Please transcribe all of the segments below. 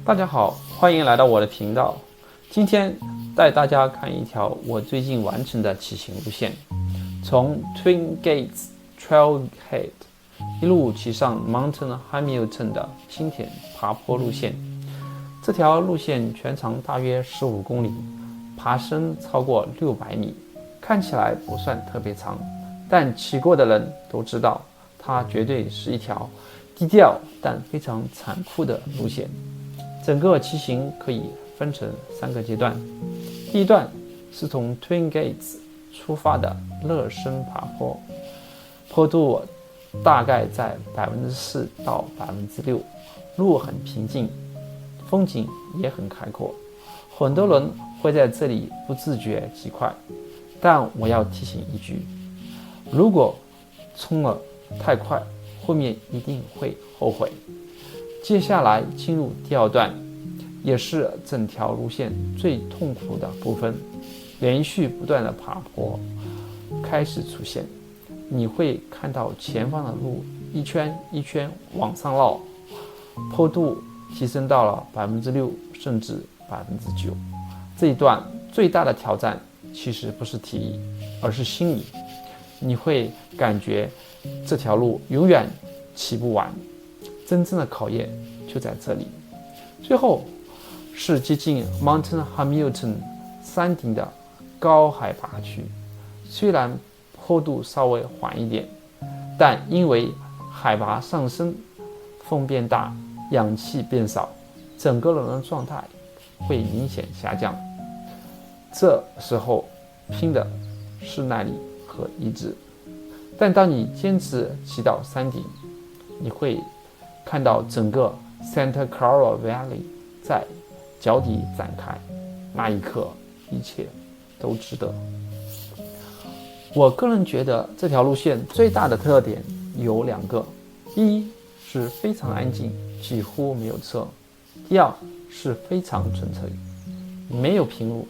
大家好，欢迎来到我的频道。今天带大家看一条我最近完成的骑行路线，从 Twin Gates Trailhead 一路骑上 Mount Hamilton 的轻田爬坡路线。这条路线全长大约15公里，爬升超过600米，看起来不算特别长，但骑过的人都知道，它绝对是一条低调但非常残酷的路线。整个骑行可以分成3个阶段。第一段是从 Twin Gates 出发的热身爬坡，坡度大概在4%到6%，路很平静，风景也很开阔，很多人会在这里不自觉极快。但我要提醒一句，如果冲了太快，后面一定会后悔。接下来进入第二段，也是整条路线最痛苦的部分。连续不断的爬坡开始出现，你会看到前方的路一圈一圈往上绕，坡度提升到了6%甚至9%。这一段最大的挑战其实不是体力，而是心理。你会感觉这条路永远骑不完，真正的考验就在这里。最后是接近 Mount Hamilton 山顶的高海拔区，虽然坡度稍微缓一点，但因为海拔上升，风变大，氧气变少，整个人的状态会明显下降。这时候拼的是耐力和意志。但当你坚持骑到山顶，你会看到整个 Santa Clara Valley 在脚底展开，那一刻一切都值得。我个人觉得这条路线最大的特点有2个，第一是非常安静，几乎没有车；第二是非常纯粹，没有平路，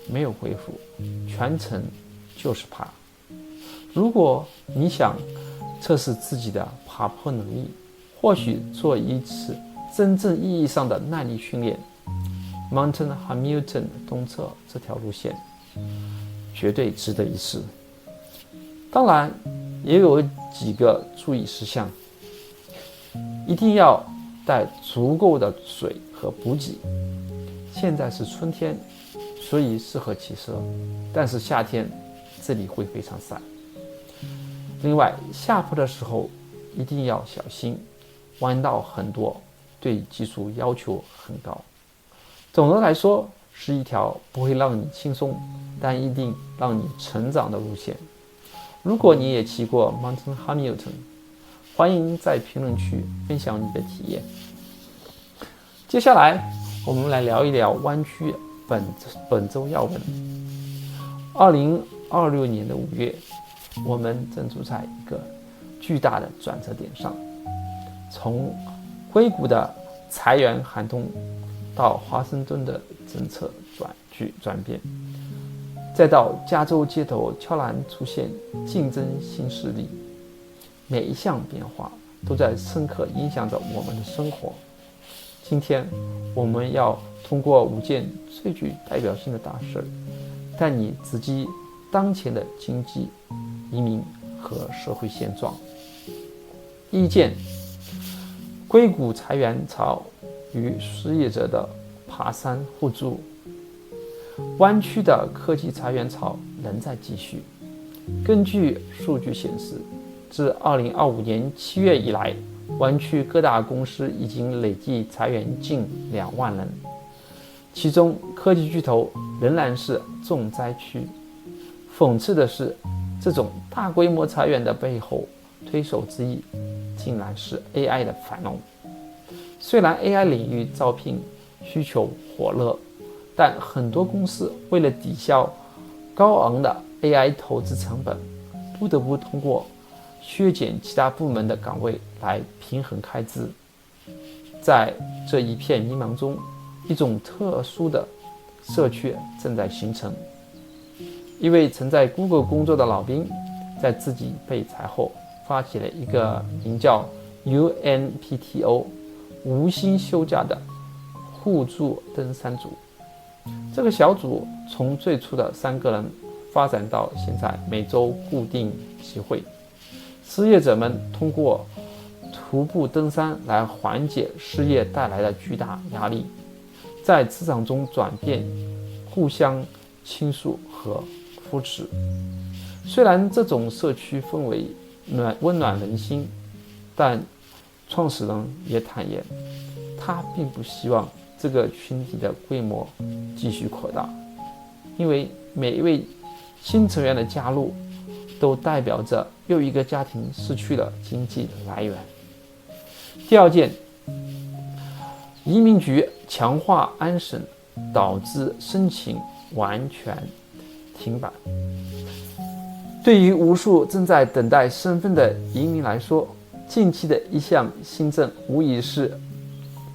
没有恢复，全程就是爬。如果你想测试自己的爬坡能力，或许做一次真正意义上的耐力训练， Mount Hamilton 东侧这条路线绝对值得一试。当然也有几个注意事项，一定要带足够的水和补给。现在是春天，所以适合骑车，但是夏天这里会非常晒。另外，下坡的时候一定要小心，弯道很多，对技术要求很高。总的来说，是一条不会让你轻松，但一定让你成长的路线。如果你也骑过 Mount Hamilton， 欢迎在评论区分享你的体验。接下来我们来聊一聊湾区本周要闻。2026年的5月，我们正处在一个巨大的转折点上，从硅谷的裁员寒冬到华盛顿的政策转变，再到加州街头悄然出现竞争新势力，每一项变化都在深刻影响着我们的生活。今天我们要通过5件最具代表性的大事，带你直击当前的经济、移民和社会现状。第一件，硅谷裁员潮与失业者的爬山互助。湾区的科技裁员潮仍在继续。根据数据显示，自2025年7月以来，湾区各大公司已经累计裁员近2万人，其中科技巨头仍然是重灾区。讽刺的是，这种大规模裁员的背后，推手之一竟然是 AI 的繁荣。虽然 AI 领域招聘需求火热，但很多公司为了抵消高昂的 AI 投资成本，不得不通过削减其他部门的岗位来平衡开支。在这一片迷茫中，一种特殊的社区正在形成。一位曾在 Google 工作的老兵，在自己被裁后，发起了一个名叫 UNPTO 无薪休假的互助登山组。这个小组从最初的3个人发展到现在每周固定集会。失业者们通过徒步登山来缓解失业带来的巨大压力，在职场中转变，互相倾诉和扶持。虽然这种社区氛围温暖人心，但创始人也坦言，他并不希望这个群体的规模继续扩大，因为每一位新成员的加入都代表着又一个家庭失去了经济来源。第二件，移民局强化安审，导致申请完全停摆。对于无数正在等待身份的移民来说，近期的一项新政无疑是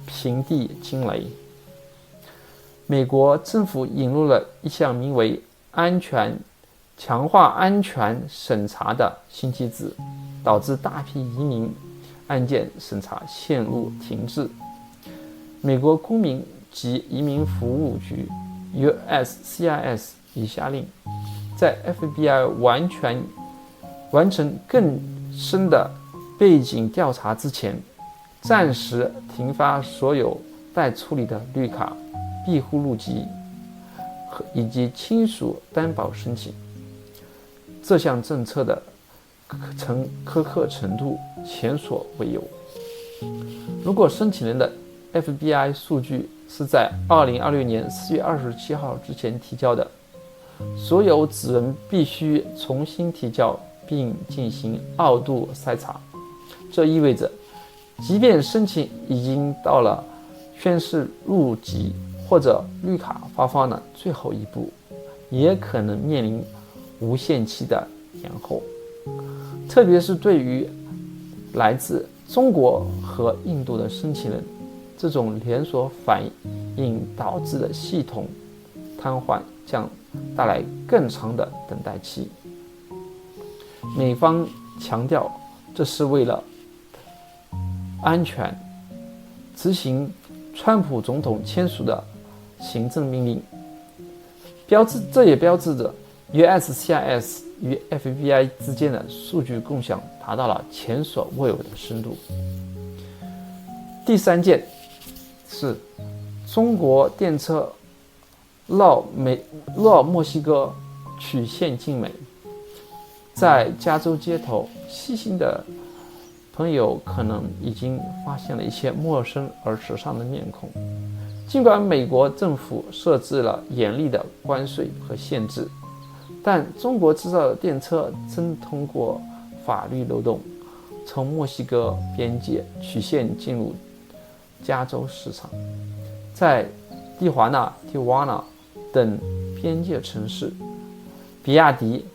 平地惊雷。美国政府引入了一项名为强化安全审查的新机制，导致大批移民案件审查陷入停滞。美国公民及移民服务局 USCIS 已下令，在 FBI 完成更深的背景调查之前，暂时停发所有待处理的绿卡、庇护入籍以及亲属担保申请。这项政策的苛刻程度前所未有。如果申请人的 FBI 数据是在2026年4月27号之前提交的，所有子人必须重新提交并进行2度筛查。这意味着，即便申请已经到了宣誓入籍或者绿卡发放的最后一步，也可能面临无限期的延后。特别是对于来自中国和印度的申请人，这种连锁反应导致的系统瘫痪将带来更长的等待期。美方强调，这是为了安全执行川普总统签署的行政命令，这也标志着 USCIS 与 FBI 之间的数据共享达到了前所未有的深度。第三件是中国电车绕墨西哥曲线进美。在加州街头，细心的朋友可能已经发现了一些陌生而时尚的面孔。尽管美国政府设置了严厉的关税和限制，但中国制造的电车正通过法律漏洞，从墨西哥边界曲线进入加州市场。在蒂华纳等边界城市，比亚迪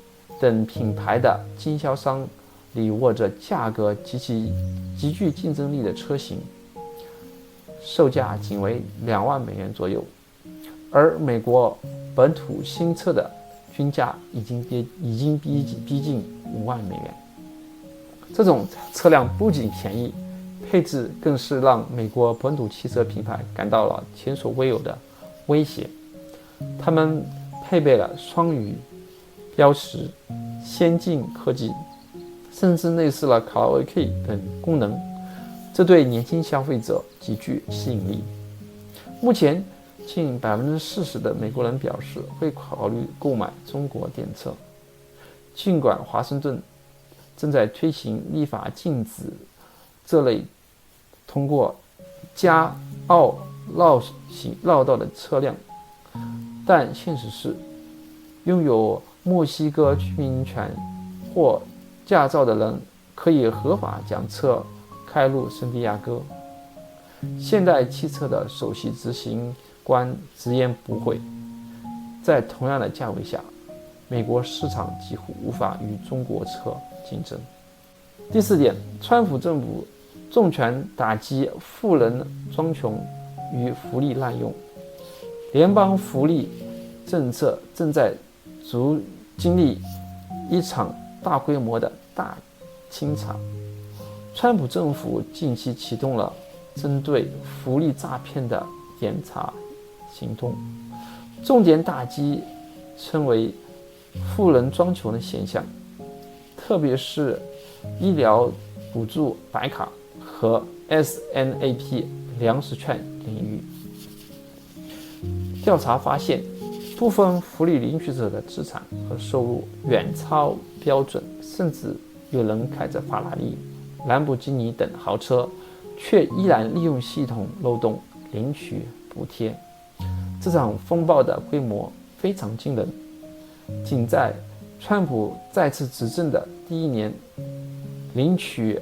等品牌的经销商里握着价格极具竞争力的车型，售价仅为2万美元左右，而美国本土新车的均价已经逼近5万美元。这种车辆不仅便宜，配置更是让美国本土汽车品牌感到了前所未有的威胁。它们配备了双语标识、先进科技，甚至内置了卡拉 OK 等功能，这对年轻消费者极具吸引力。目前，近40%的美国人表示会考虑购买中国电车。尽管华盛顿正在推行立法禁止这类通过加澳绕道的车辆，但现实是，拥有墨西哥居民权或驾照的人可以合法将车开入圣地亚哥。现代汽车的首席执行官直言不讳，在同样的价位下，美国市场几乎无法与中国车竞争。第四点，川普政府重拳打击富人装穷与福利滥用。联邦福利政策正在经历一场大规模的大清查。川普政府近期启动了针对福利诈骗的检查行动，重点打击称为富人装穷的现象，特别是医疗补助白卡和 SNAP 粮食券领域。调查发现，部分福利领取者的资产和收入远超标准，甚至有人开着法拉利、兰博基尼等豪车，却依然利用系统漏洞领取补贴。这场风暴的规模非常惊人，仅在川普再次执政的第1年，领取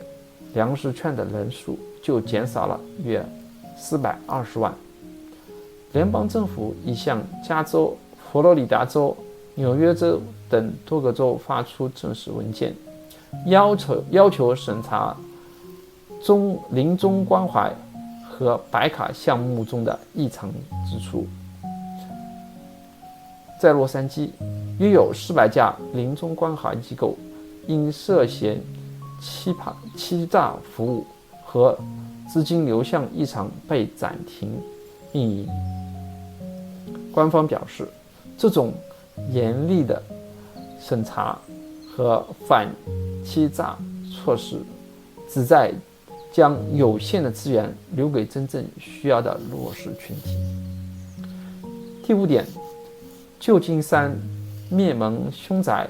粮食券的人数就减少了约420万。联邦政府已向加州、佛罗里达州、纽约州等多个州发出正式文件，要求审查临终关怀和白卡项目中的异常支出。在洛杉矶，约有400家临终关怀机构因涉嫌欺诈服务和资金流向异常被暂停运营。官方表示，这种严厉的审查和反欺诈措施旨在将有限的资源留给真正需要的弱势群体。第5点，旧金山灭门凶宅，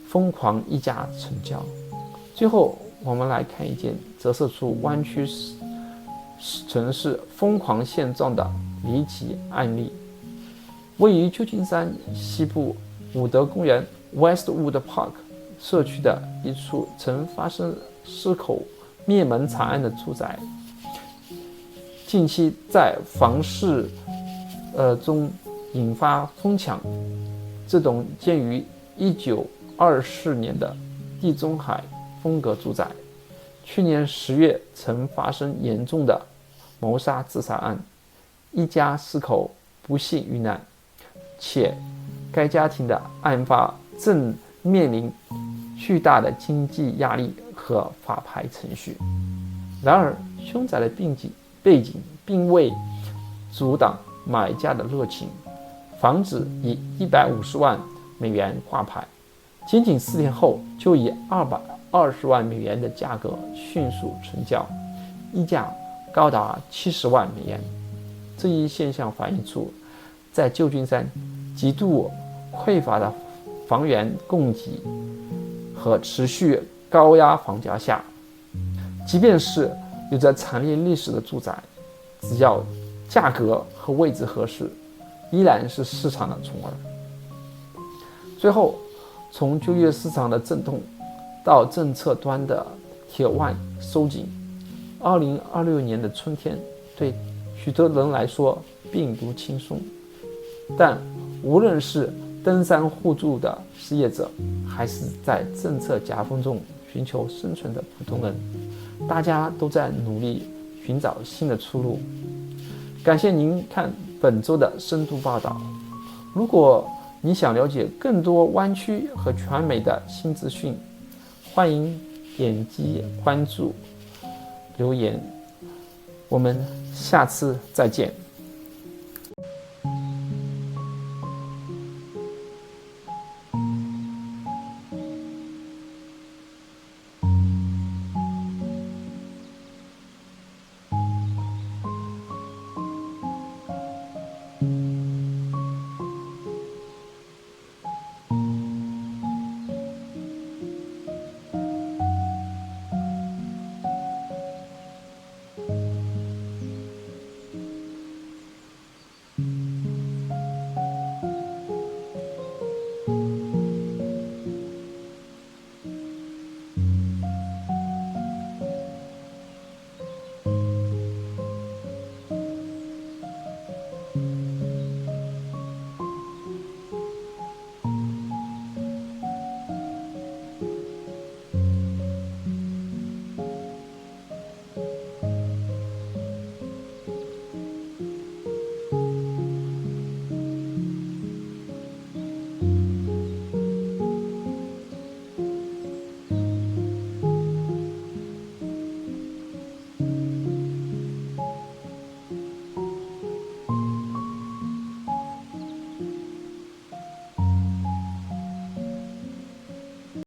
疯狂一家成交。最后，我们来看一件折射出湾区城市疯狂现状的离奇案例。位于旧金山西部伍德公园 Westwood Park 社区的一处曾发生10口灭门惨案的住宅，近期在房市中引发疯抢。这栋建于1924年的地中海风格住宅，去年10月曾发生严重的谋杀自杀案，一家4口不幸遇难，且该家庭的案发正面临巨大的经济压力和法拍程序。然而，凶宅的背景并未阻挡买家的热情，房子以150万美元挂牌，仅仅4天后就以220万美元的价格迅速成交，溢价高达70万美元。这一现象反映出，在旧金山极度匮乏的房源供给和持续高压房价下，即便是有着惨烈历史的住宅，只要价格和位置合适，依然是市场的宠儿。最后，从就业市场的阵痛到政策端的铁腕收紧，2026年的春天对许多人来说并不轻松。但无论是登山互助的失业者，还是在政策夹缝中寻求生存的普通人，大家都在努力寻找新的出路。感谢您看本周的深度报道。如果你想了解更多湾区和全美的新资讯，欢迎点击关注、留言。我们下次再见。